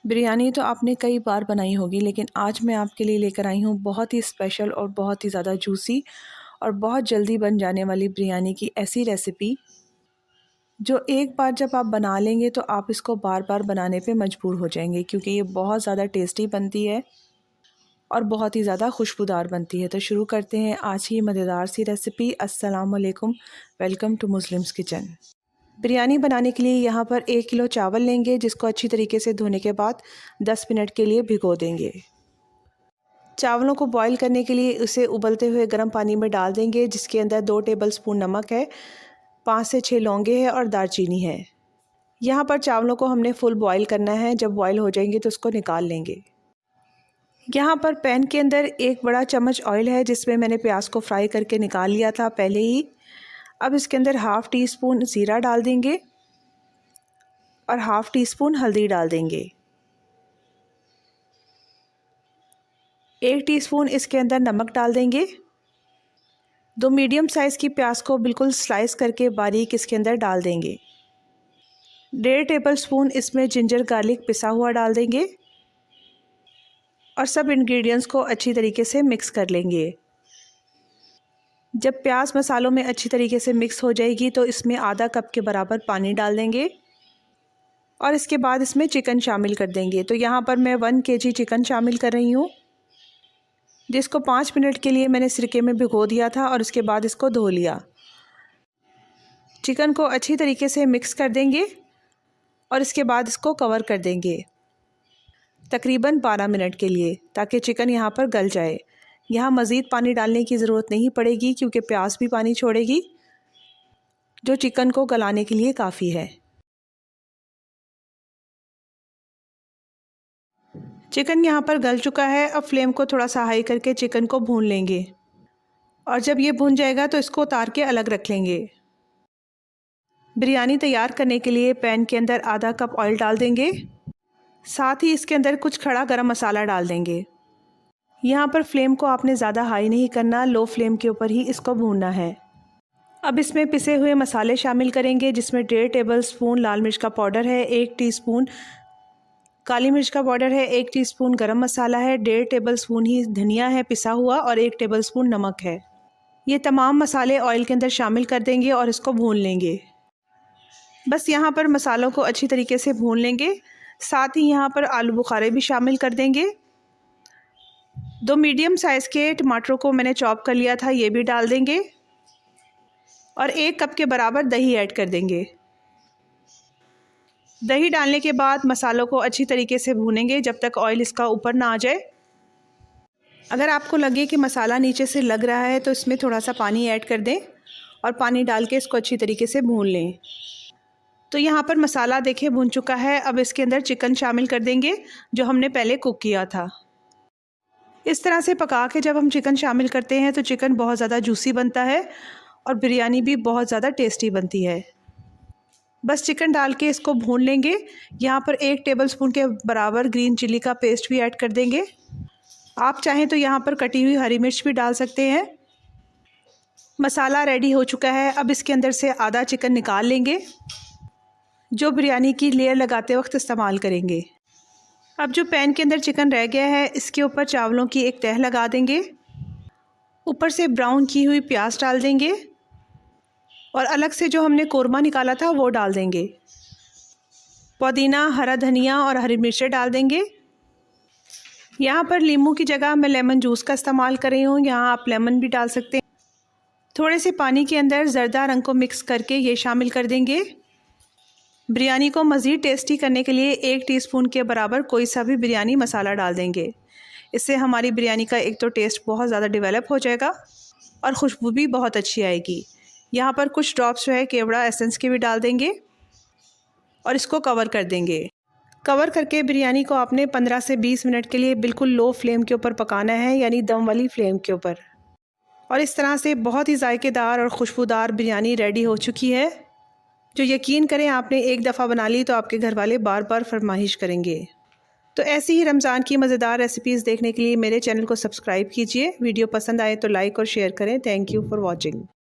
बिरयानी तो आपने कई बार बनाई होगी, लेकिन आज मैं आपके लिए लेकर आई हूँ बहुत ही स्पेशल और बहुत ही ज़्यादा जूसी और बहुत जल्दी बन जाने वाली बिरयानी की ऐसी रेसिपी जो एक बार जब आप बना लेंगे तो आप इसको बार बार बनाने पे मजबूर हो जाएंगे, क्योंकि ये बहुत ज़्यादा टेस्टी बनती है और बहुत ही ज़्यादा खुशबूदार बनती है। तो शुरू करते हैं आज की मज़ेदार सी रेसिपी। अस्सलाम वालेकुम, welcome to Muslims kitchen. Biryani बनाने के लिए यहाँ पर 1 किलो चावल लेंगे, जिसको अच्छी तरीके से धोने के बाद 10 मिनट के लिए भिगो देंगे। चावलों को बॉईल करने के लिए उसे उबलते हुए गर्म पानी में डाल देंगे, जिसके अंदर 2 टेबलस्पून नमक है, 5 से 6 लौंगे हैं और दालचीनी है। यहाँ पर चावलों को हमने फुल बॉईल करना है। जब बॉईल हो जाएंगे तो उसको निकाल लेंगे। यहाँ पर पैन के अंदर 1 बड़ा चम्मच ऑयल है, जिसमें मैंने प्याज को फ्राई करके निकाल लिया था पहले ही। अब इसके अंदर हाफ़ टी स्पून ज़ीरा डाल देंगे और हाफ़ टी स्पून हल्दी डाल देंगे। 1 टीस्पून इसके अंदर नमक डाल देंगे। 2 मीडियम साइज़ की प्याज को बिल्कुल स्लाइस करके बारीक इसके अंदर डाल देंगे। 1.5 टेबलस्पून इसमें जिंजर गार्लिक पिसा हुआ डाल देंगे और सब इंग्रेडिएंट्स को अच्छी तरीके से मिक्स कर लेंगे। जब प्याज मसालों में अच्छी तरीके से मिक्स हो जाएगी तो इसमें आधा कप के बराबर पानी डाल देंगे और इसके बाद इसमें चिकन शामिल कर देंगे। तो यहाँ पर मैं 1 kg चिकन शामिल कर रही हूँ, जिसको 5 मिनट के लिए मैंने सिरके में भिगो दिया था और उसके बाद इसको धो लिया। चिकन को अच्छी तरीके से मिक्स कर देंगे और इसके बाद इसको कवर कर देंगे तकरीबन 12 मिनट के लिए, ताकि चिकन यहाँ पर गल जाए। यहाँ मज़ीद पानी डालने की ज़रूरत नहीं पड़ेगी, क्योंकि प्याज भी पानी छोड़ेगी, जो चिकन को गलाने के लिए काफ़ी है। चिकन यहाँ पर गल चुका है। अब फ्लेम को थोड़ा सा हाई करके चिकन को भून लेंगे और जब ये भून जाएगा तो इसको उतार के अलग रख लेंगे। बिरयानी तैयार करने के लिए पैन के अंदर आधा कप ऑयल डाल देंगे। साथ ही इसके अंदर कुछ खड़ा गरम मसाला डाल देंगे। यहाँ पर फ्लेम को आपने ज़्यादा हाई नहीं करना, लो फ्लेम के ऊपर ही इसको भूनना है। अब इसमें पिसे हुए मसाले शामिल करेंगे, जिसमें 1.5 टेबलस्पून लाल मिर्च का पाउडर है, 1 टीस्पून काली मिर्च का पाउडर है, 1 टीस्पून गरम मसाला है, 1.5 टेबलस्पून ही धनिया है पिसा हुआ और 1 टेबलस्पून नमक है। ये तमाम मसाले ऑयल के अंदर शामिल कर देंगे और इसको भून लेंगे। बस यहाँ पर मसालों को अच्छी तरीके से भून लेंगे। साथ ही यहाँ पर आलू बुखारे भी शामिल कर देंगे। 2 मीडियम साइज़ के टमाटरों को मैंने चॉप कर लिया था, ये भी डाल देंगे और 1 कप के बराबर दही ऐड कर देंगे। दही डालने के बाद मसालों को अच्छी तरीके से भूनेंगे जब तक ऑयल इसका ऊपर ना आ जाए। अगर आपको लगे कि मसाला नीचे से लग रहा है तो इसमें थोड़ा सा पानी ऐड कर दें और पानी डाल के इसको अच्छी तरीके से भून लें। तो यहाँ पर मसाला देखिए भून चुका है। अब इसके अंदर चिकन शामिल कर देंगे, जो हमने पहले कुक किया था। इस तरह से पका के जब हम चिकन शामिल करते हैं तो चिकन बहुत ज़्यादा जूसी बनता है और बिरयानी भी बहुत ज़्यादा टेस्टी बनती है। बस चिकन डाल के इसको भून लेंगे। यहाँ पर 1 टेबलस्पून के बराबर ग्रीन चिली का पेस्ट भी ऐड कर देंगे। आप चाहें तो यहाँ पर कटी हुई हरी मिर्च भी डाल सकते हैं। मसाला रेडी हो चुका है। अब इसके अंदर से आधा चिकन निकाल लेंगे, जो बिरयानी की लेयर लगाते वक्त इस्तेमाल करेंगे। अब जो पैन के अंदर चिकन रह गया है, इसके ऊपर चावलों की एक तह लगा देंगे। ऊपर से ब्राउन की हुई प्याज डाल देंगे और अलग से जो हमने कोरमा निकाला था वो डाल देंगे। पुदीना, हरा धनिया और हरी मिर्चें डाल देंगे। यहाँ पर नींबू की जगह मैं लेमन जूस का इस्तेमाल कर रही हूँ, यहाँ आप लेमन भी डाल सकते हैं। थोड़े से पानी के अंदर ज़रदा रंग को मिक्स करके ये शामिल कर देंगे। बिरयानी को मज़ीद टेस्टी करने के लिए 1 टीस्पून के बराबर कोई सा भी बिरयानी मसाला डाल देंगे। इससे हमारी बिरयानी का एक तो टेस्ट बहुत ज़्यादा डेवलप हो जाएगा और खुशबू भी बहुत अच्छी आएगी। यहाँ पर कुछ ड्रॉप्स जो है केवड़ा एसेंस के भी डाल देंगे और इसको कवर कर देंगे। कवर करके बिरयानी को आपने 15 से 20 मिनट के लिए बिल्कुल लो फ्लेम के ऊपर पकाना है, यानी दम वाली फ्लेम के ऊपर। और इस तरह से बहुत ही जायकेदार और खुशबूदार बिरयानी रेडी हो चुकी है, जो यकीन करें आपने एक दफ़ा बना ली तो आपके घर वाले बार बार फरमाइश करेंगे। तो ऐसी ही रमज़ान की मज़ेदार रेसिपीज़ देखने के लिए मेरे चैनल को सब्सक्राइब कीजिए। वीडियो पसंद आए तो लाइक और शेयर करें। Thank you for watching.